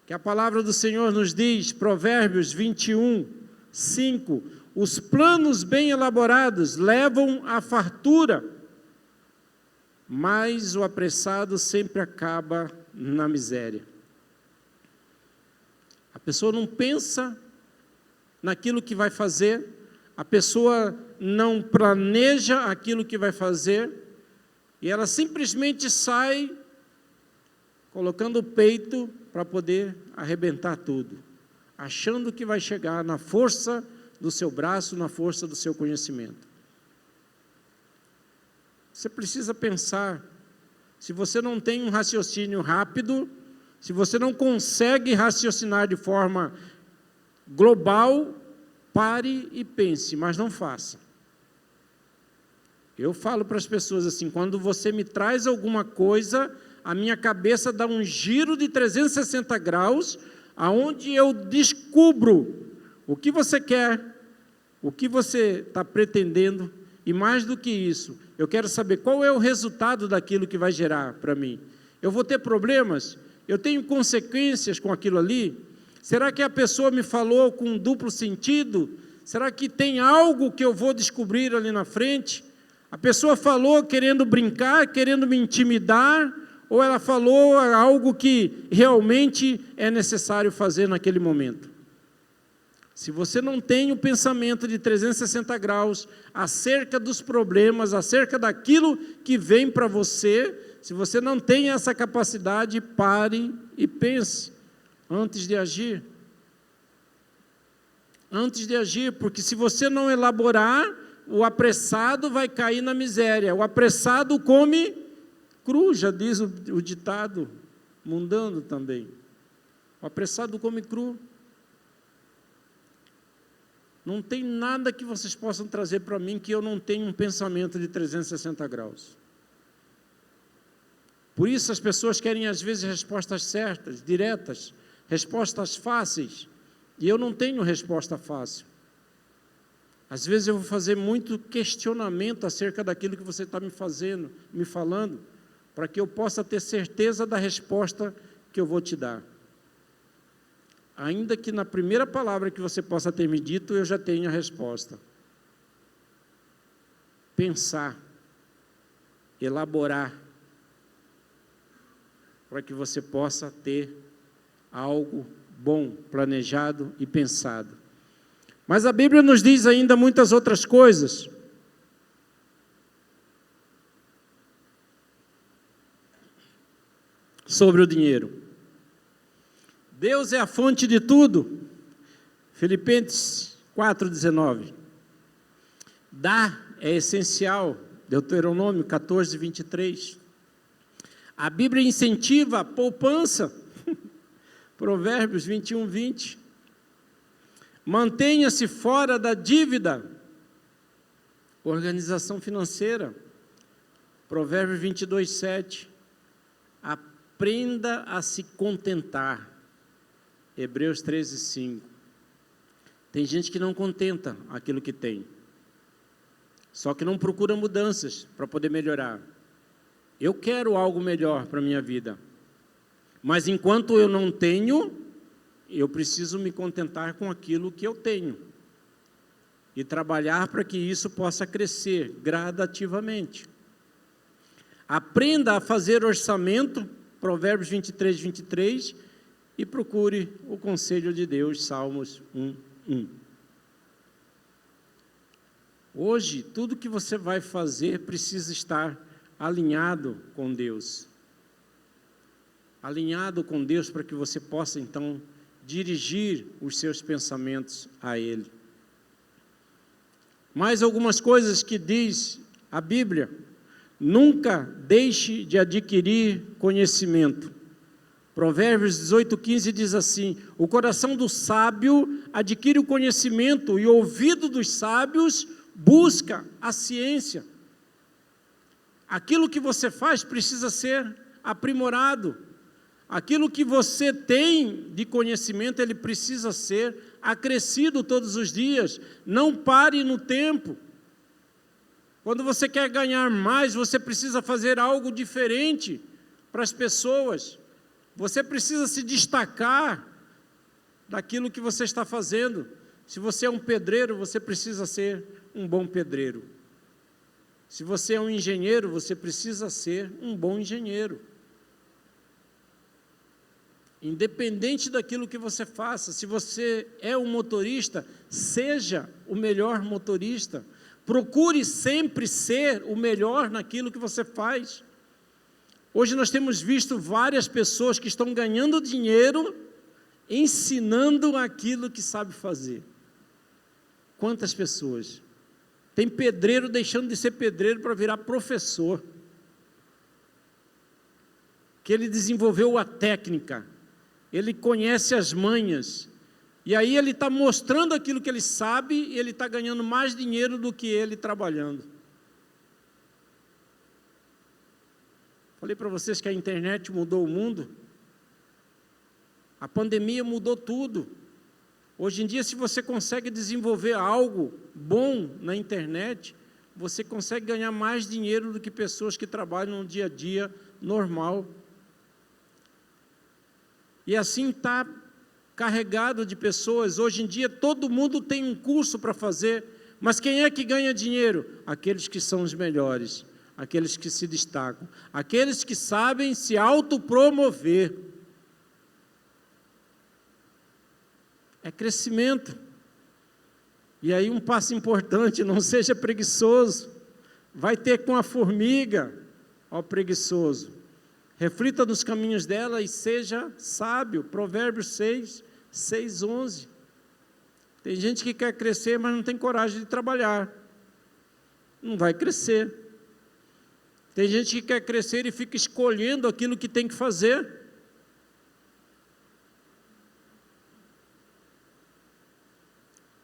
que a palavra do Senhor nos diz, Provérbios 21, 5, os planos bem elaborados levam à fartura, mas o apressado sempre acaba na miséria. A pessoa não pensa naquilo que vai fazer, a pessoa não planeja aquilo que vai fazer, e ela simplesmente sai colocando o peito para poder arrebentar tudo, achando que vai chegar na força do seu braço, na força do seu conhecimento. Você precisa pensar, se você não tem um raciocínio rápido, se você não consegue raciocinar de forma global, pare e pense, mas não faça. Eu falo para as pessoas assim, quando você me traz alguma coisa, a minha cabeça dá um giro de 360 graus, aonde eu descubro o que você quer, o que você está pretendendo, e mais do que isso, eu quero saber qual é o resultado daquilo que vai gerar para mim. Eu vou ter problemas? Eu tenho consequências com aquilo ali? Será que a pessoa me falou com um duplo sentido? Será que tem algo que eu vou descobrir ali na frente? A pessoa falou querendo brincar, querendo me intimidar, ou ela falou algo que realmente é necessário fazer naquele momento? Se você não tem o pensamento de 360 graus acerca dos problemas, acerca daquilo que vem para você, se você não tem essa capacidade, pare e pense antes de agir. Antes de agir, porque se você não elaborar, o apressado vai cair na miséria. O apressado come cru, já diz o ditado mundano também. O apressado come cru. Não tem nada que vocês possam trazer para mim que eu não tenha um pensamento de 360 graus. Por isso as pessoas querem às vezes respostas certas, diretas, respostas fáceis, e eu não tenho resposta fácil. Às vezes eu vou fazer muito questionamento acerca daquilo que você está me falando, para que eu possa ter certeza da resposta que eu vou te dar. Ainda que na primeira palavra que você possa ter me dito, eu já tenho a resposta. Pensar, elaborar, para que você possa ter algo bom, planejado e pensado. Mas a Bíblia nos diz ainda muitas outras coisas. Sobre o dinheiro. Deus é a fonte de tudo. Filipenses 4,19. Dar é essencial. Deuteronômio 14, 23. A Bíblia incentiva a poupança. Provérbios 21, 20. Mantenha-se fora da dívida. Organização financeira. Provérbios 22, 7. Aprenda a se contentar. Hebreus 13, 5. Tem gente que não contenta aquilo que tem. Só que não procura mudanças para poder melhorar. Eu quero algo melhor para a minha vida. Mas enquanto eu não tenho, eu preciso me contentar com aquilo que eu tenho. E trabalhar para que isso possa crescer gradativamente. Aprenda a fazer orçamento, Provérbios 23, 23, e procure o conselho de Deus, Salmos 1, 1. Hoje, tudo que você vai fazer precisa estar alinhado com Deus. Alinhado com Deus para que você possa, então, dirigir os seus pensamentos a Ele. Mais algumas coisas que diz a Bíblia: nunca deixe de adquirir conhecimento. Provérbios 18:15 diz assim: o coração do sábio adquire o conhecimento e o ouvido dos sábios busca a ciência. Aquilo que você faz precisa ser aprimorado. Aquilo que você tem de conhecimento, ele precisa ser acrescido todos os dias. Não pare no tempo. Quando você quer ganhar mais, você precisa fazer algo diferente para as pessoas. Você precisa se destacar daquilo que você está fazendo. Se você é um pedreiro, você precisa ser um bom pedreiro. Se você é um engenheiro, você precisa ser um bom engenheiro. Independente daquilo que você faça, se você é um motorista, seja o melhor motorista. Procure sempre ser o melhor naquilo que você faz. Hoje nós temos visto várias pessoas que estão ganhando dinheiro ensinando aquilo que sabe fazer. Quantas pessoas? Tem pedreiro deixando de ser pedreiro para virar professor. Que ele desenvolveu a técnica, ele conhece as manhas, e aí ele está mostrando aquilo que ele sabe, e ele está ganhando mais dinheiro do que ele trabalhando. Falei para vocês que a internet mudou o mundo. A pandemia mudou tudo. Hoje em dia, se você consegue desenvolver algo bom na internet, você consegue ganhar mais dinheiro do que pessoas que trabalham no dia a dia normal. E assim está carregado de pessoas. Hoje em dia, todo mundo tem um curso para fazer, mas quem é que ganha dinheiro? Aqueles que são os melhores, aqueles que se destacam, aqueles que sabem se autopromover. É crescimento. E aí um passo importante: não seja preguiçoso. Vai ter com a formiga, ó preguiçoso. Reflita nos caminhos dela e seja sábio. Provérbios 6:11. Tem gente que quer crescer, mas não tem coragem de trabalhar. Não vai crescer. Tem gente que quer crescer e fica escolhendo aquilo que tem que fazer.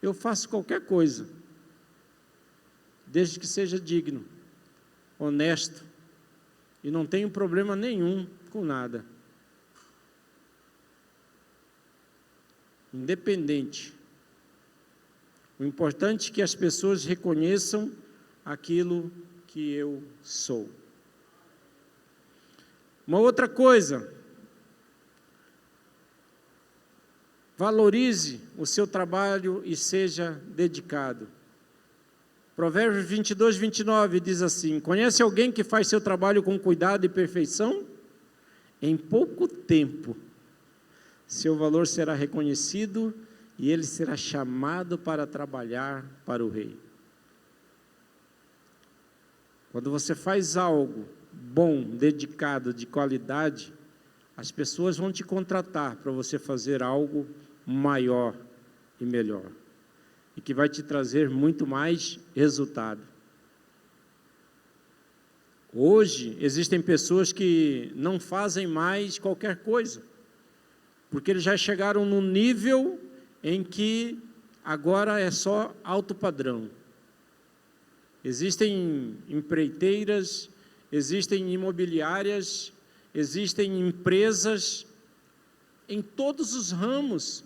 Eu faço qualquer coisa, desde que seja digno, honesto, e não tenho problema nenhum com nada. Independente. O importante é que as pessoas reconheçam aquilo que eu sou. Uma outra coisa: valorize o seu trabalho e seja dedicado. Provérbios 22:29 diz assim: conhece alguém que faz seu trabalho com cuidado e perfeição? Em pouco tempo, seu valor será reconhecido e ele será chamado para trabalhar para o rei. Quando você faz algo bom, dedicado, de qualidade, as pessoas vão te contratar para você fazer algo maior e melhor, e que vai te trazer muito mais resultado. Hoje, existem pessoas que não fazem mais qualquer coisa, porque eles já chegaram num nível em que agora é só alto padrão. Existem empreiteiras, existem imobiliárias, existem empresas em todos os ramos.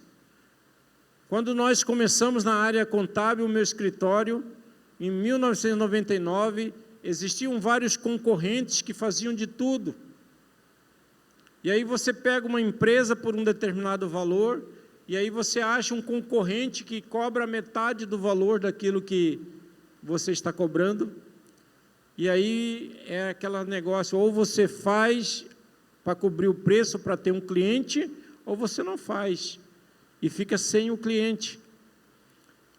Quando nós começamos na área contábil, o meu escritório, em 1999, existiam vários concorrentes que faziam de tudo. E aí você pega uma empresa por um determinado valor, e aí você acha um concorrente que cobra metade do valor daquilo que você está cobrando. E aí é aquele negócio: ou você faz para cobrir o preço para ter um cliente, ou você não faz e fica sem o cliente.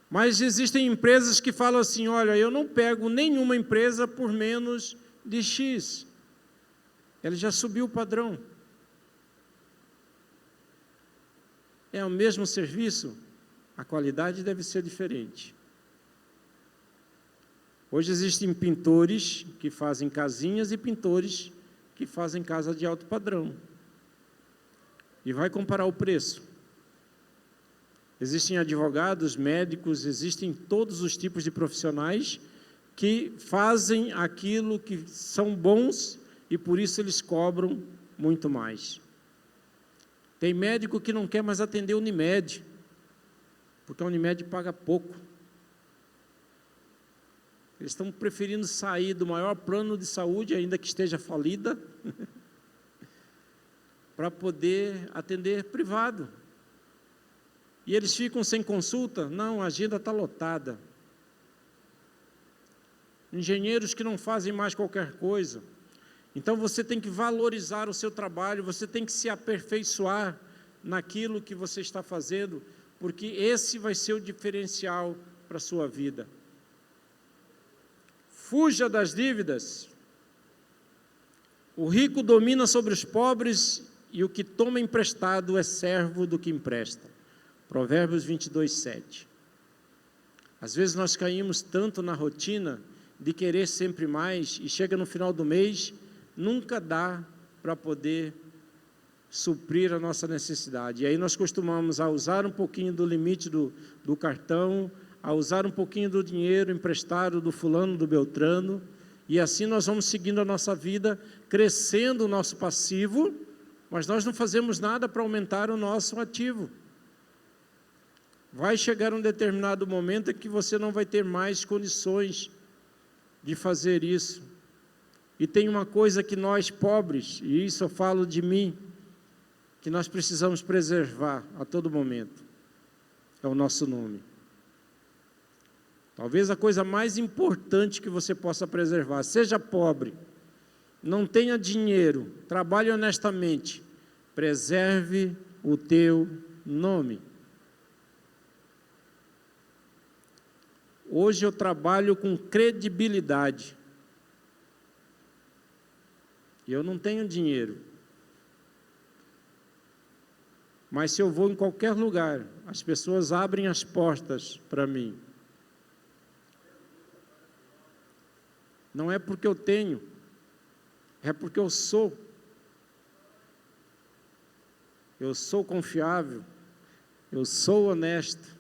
Mas existem empresas que falam assim: olha, eu não pego nenhuma empresa por menos de X. Ele já subiu o padrão. É o mesmo serviço? A qualidade deve ser diferente. Hoje existem pintores que fazem casinhas e pintores que fazem casa de alto padrão. E vai comparar o preço. Existem advogados, médicos, existem todos os tipos de profissionais que fazem aquilo que são bons e por isso eles cobram muito mais. Tem médico que não quer mais atender a Unimed, porque a Unimed paga pouco. Eles estão preferindo sair do maior plano de saúde, ainda que esteja falida, para poder atender privado. E eles ficam sem consulta? Não, a agenda está lotada. Engenheiros que não fazem mais qualquer coisa. Então você tem que valorizar o seu trabalho, você tem que se aperfeiçoar naquilo que você está fazendo, porque esse vai ser o diferencial para a sua vida. Fuja das dívidas. O rico domina sobre os pobres e o que toma emprestado é servo do que empresta. Provérbios 22, 7. Às vezes nós caímos tanto na rotina de querer sempre mais e chega no final do mês, nunca dá para poder suprir a nossa necessidade. E aí nós costumamos a usar um pouquinho do limite do cartão, a usar um pouquinho do dinheiro emprestado do fulano, do beltrano, e assim nós vamos seguindo a nossa vida, crescendo o nosso passivo, mas nós não fazemos nada para aumentar o nosso ativo. Vai chegar um determinado momento em que você não vai ter mais condições de fazer isso. E tem uma coisa que nós pobres, e isso eu falo de mim, que nós precisamos preservar a todo momento, é o nosso nome. Talvez a coisa mais importante que você possa preservar, seja pobre, não tenha dinheiro, trabalhe honestamente, preserve o teu nome. Hoje eu trabalho com credibilidade. E eu não tenho dinheiro. Mas se eu vou em qualquer lugar, as pessoas abrem as portas para mim. Não é porque eu tenho, é porque eu sou. Eu sou confiável, eu sou honesto,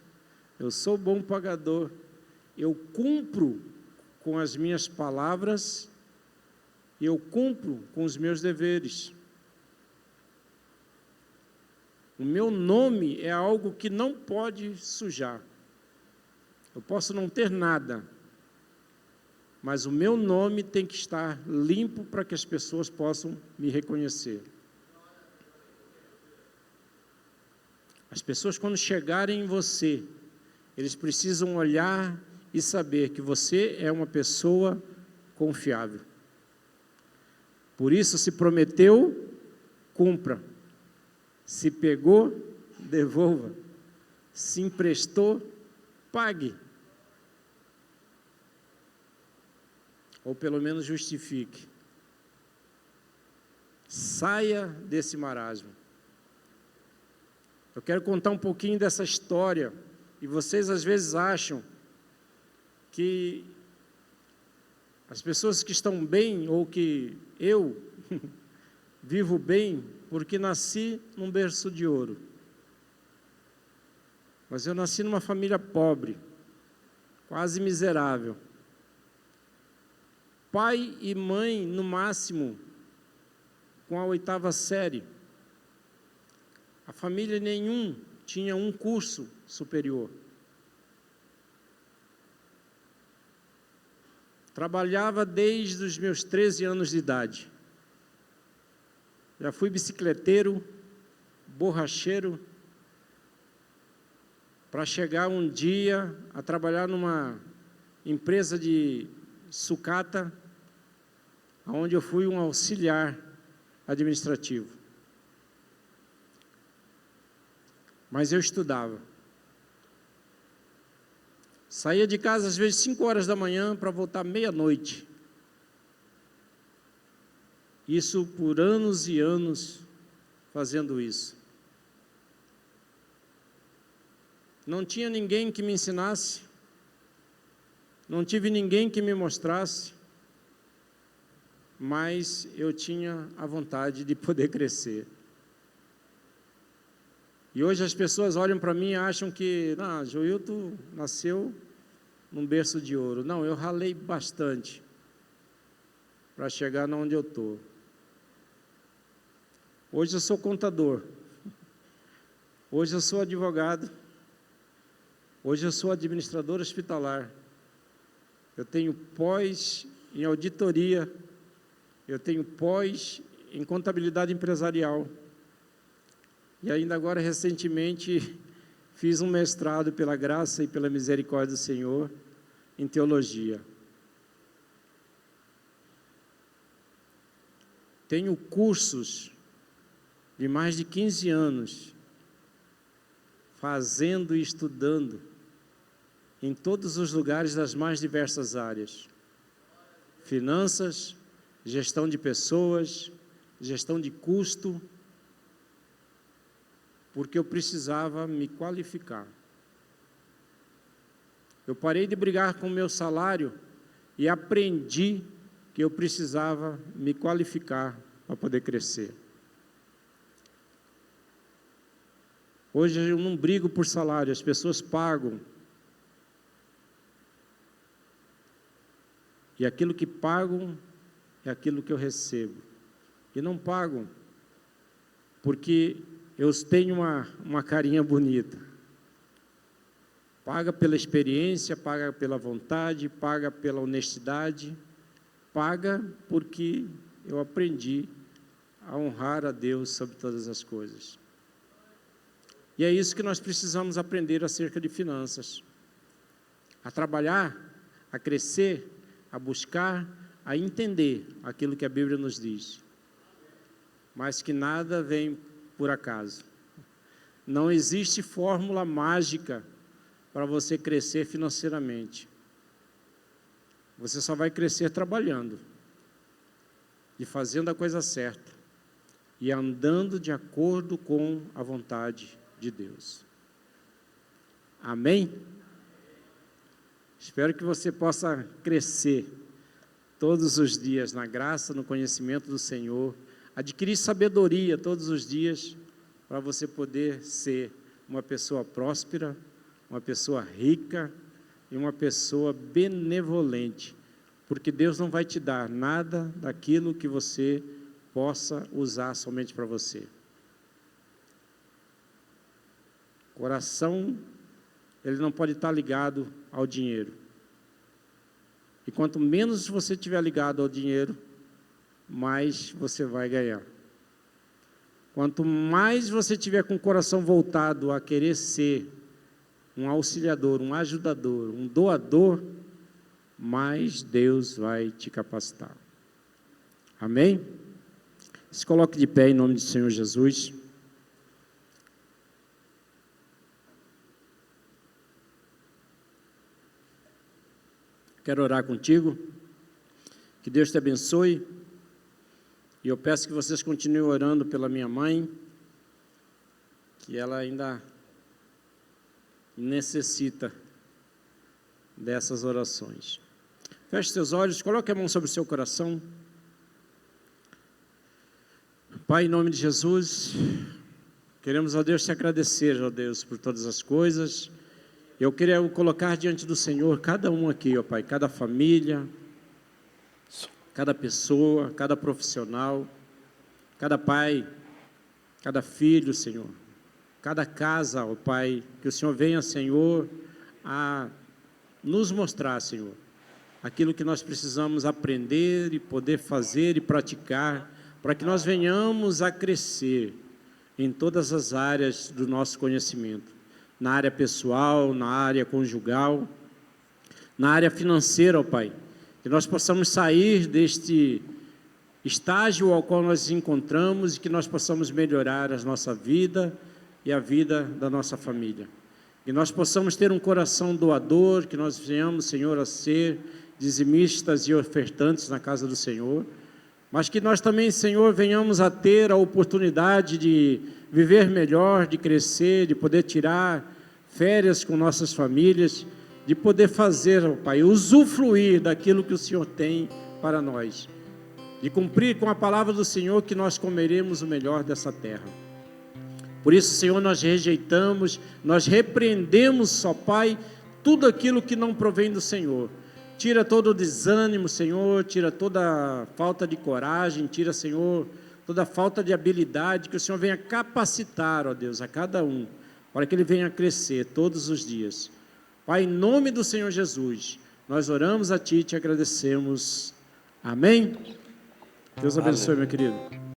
eu sou bom pagador, eu cumpro com as minhas palavras, eu cumpro com os meus deveres. O meu nome é algo que não pode sujar. Eu posso não ter nada, mas o meu nome tem que estar limpo para que as pessoas possam me reconhecer. As pessoas, quando chegarem em você, eles precisam olhar e saber que você é uma pessoa confiável. Por isso, se prometeu, cumpra. Se pegou, devolva. Se emprestou, pague. Ou pelo menos justifique. Saia desse marasmo. Eu quero contar um pouquinho dessa história. E vocês às vezes acham que as pessoas que estão bem, ou que eu vivo bem, porque nasci num berço de ouro. Mas eu nasci numa família pobre, quase miserável. Pai e mãe, no máximo, com a 8ª série. A família nenhum tinha um curso superior. Trabalhava desde os meus 13 anos de idade. Já fui bicicleteiro, borracheiro, para chegar um dia a trabalhar numa empresa de sucata, onde eu fui um auxiliar administrativo. Mas eu estudava. Saía de casa às vezes 5 horas da manhã para voltar meia-noite. Isso por anos e anos fazendo isso. Não tinha ninguém que me ensinasse, não tive ninguém que me mostrasse, mas eu tinha a vontade de poder crescer. E hoje as pessoas olham para mim e acham que, Joilton nasceu num berço de ouro. Não, eu ralei bastante para chegar onde eu estou. Hoje eu sou contador, hoje eu sou advogado, hoje eu sou administrador hospitalar, eu tenho pós em auditoria, eu tenho pós em contabilidade empresarial, e ainda agora recentemente fiz um mestrado pela graça e pela misericórdia do Senhor em teologia. Tenho cursos de mais de 15 anos, fazendo e estudando em todos os lugares das mais diversas áreas. Finanças, gestão de pessoas, gestão de custo, porque eu precisava me qualificar. Eu parei de brigar com o meu salário e aprendi que eu precisava me qualificar para poder crescer. Hoje eu não brigo por salário, as pessoas pagam. E aquilo que pagam é aquilo que eu recebo. E não pagam, porque eu tenho uma carinha bonita. Paga pela experiência, paga pela vontade, paga pela honestidade, paga porque eu aprendi a honrar a Deus sobre todas as coisas. E é isso que nós precisamos aprender acerca de finanças. A trabalhar, a crescer, a buscar, a entender aquilo que a Bíblia nos diz. Mas que nada vem por acaso. Não existe fórmula mágica para você crescer financeiramente. Você só vai crescer trabalhando, e fazendo a coisa certa, e andando de acordo com a vontade de Deus. Amém? Espero que você possa crescer todos os dias na graça, no conhecimento do Senhor, adquirir sabedoria todos os dias, para você poder ser uma pessoa próspera, uma pessoa rica e uma pessoa benevolente, porque Deus não vai te dar nada daquilo que você possa usar somente para você. Coração, ele não pode estar ligado ao dinheiro. E quanto menos você estiver ligado ao dinheiro, mais você vai ganhar. Quanto mais você tiver com o coração voltado a querer ser um auxiliador, um ajudador, um doador, mais Deus vai te capacitar. Amém? Se coloque de pé em nome do Senhor Jesus. Quero orar contigo, que Deus te abençoe, e eu peço que vocês continuem orando pela minha mãe, que ela ainda necessita dessas orações. Feche seus olhos, coloque a mão sobre o seu coração. Pai, em nome de Jesus, queremos, ó Deus, te agradecer, ó Deus, por todas as coisas. Eu queria colocar diante do Senhor cada um aqui, ó Pai, cada família, cada pessoa, cada profissional, cada pai, cada filho, Senhor, cada casa, ó Pai, que o Senhor venha, Senhor, a nos mostrar, Senhor, aquilo que nós precisamos aprender e poder fazer e praticar, para que nós venhamos a crescer em todas as áreas do nosso conhecimento. Na área pessoal, na área conjugal, na área financeira, ó Pai, que nós possamos sair deste estágio ao qual nós nos encontramos e que nós possamos melhorar a nossa vida e a vida da nossa família. Que nós possamos ter um coração doador, que nós venhamos, Senhor, a ser dizimistas e ofertantes na casa do Senhor, mas que nós também, Senhor, venhamos a ter a oportunidade de viver melhor, de crescer, de poder tirar férias com nossas famílias, de poder fazer, ó Pai, usufruir daquilo que o Senhor tem para nós, de cumprir com a palavra do Senhor que nós comeremos o melhor dessa terra. Por isso, Senhor, nós rejeitamos, nós repreendemos, ó Pai, tudo aquilo que não provém do Senhor. Tira todo o desânimo, Senhor, tira toda a falta de coragem, tira, Senhor, toda a falta de habilidade, que o Senhor venha capacitar, ó Deus, a cada um, para que ele venha crescer todos os dias. Pai, em nome do Senhor Jesus, nós oramos a Ti e te agradecemos. Amém? Deus abençoe, meu querido.